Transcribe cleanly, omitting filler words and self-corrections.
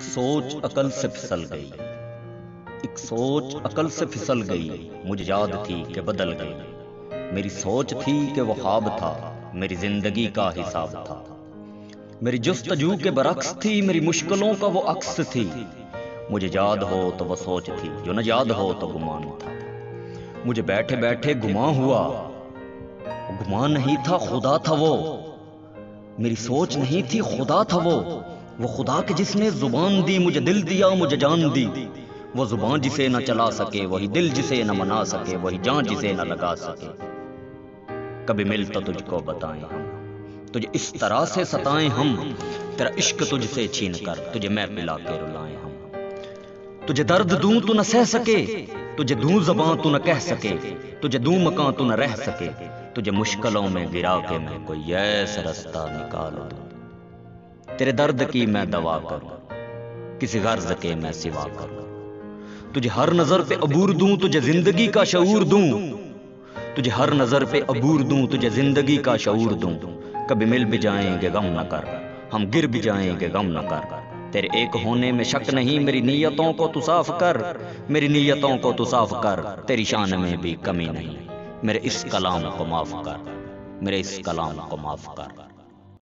ایک سوچ عقل سے پھسل گئی، ایک سوچ عقل سے پھسل گئی، مجھے یاد تھی کہ بدل گئی۔ میری سوچ تھی کہ وہ خواب تھا، میری زندگی کا حساب تھا۔ میری جستجو کے برعکس تھی، میری مشکلوں کا وہ عکس تھی۔ مجھے یاد ہو تو وہ سوچ تھی، جو نہ یاد ہو تو گمان تھا۔ مجھے بیٹھے بیٹھے گمان ہوا، گمان نہیں تھا خدا تھا وہ۔ میری سوچ نہیں تھی خدا تھا وہ خدا کہ جس نے زبان دی، مجھے دل دیا، مجھے جان دی۔ وہ زبان جسے نہ چلا سکے، وہی دل جسے نہ منا سکے، وہی جان جسے نہ لگا سکے۔ کبھی مل تو تجھ کو بتائیں ہم، تجھے اس طرح سے ستائیں ہم، تیرا عشق تجھ سے چھین کر تجھے میں پلا کے رلائیں ہم۔ تجھے درد دوں تو نہ سہ سکے، تجھے دوں زباں تو نہ کہہ سکے، تجھے دوں مکان تو نہ رہ سکے، تجھے مشکلوں میں گرا کے میں کوئی ایسا رستہ نکال دوں۔ تیرے درد کی میں دوا کروں، کسی غرض کے میں سوا کروں۔ تجھے ہر نظر پہ عبور دوں، تجھے زندگی کا شعور دوں۔ تجھے ہر نظر پہ عبور دوں، تجھے زندگی کا شعور دوں۔ کبھی مل بھی جائیں گے غم نہ کر، ہم گر بھی جائیں گے غم نہ کر۔ تیرے ایک ہونے میں شک نہیں، میری نیتوں کو تو صاف کر، میری نیتوں کو تو صاف کر۔ تیری شان میں بھی کمی نہیں، میرے اس کلام کو معاف کر، میرے اس کلام کو معاف کر۔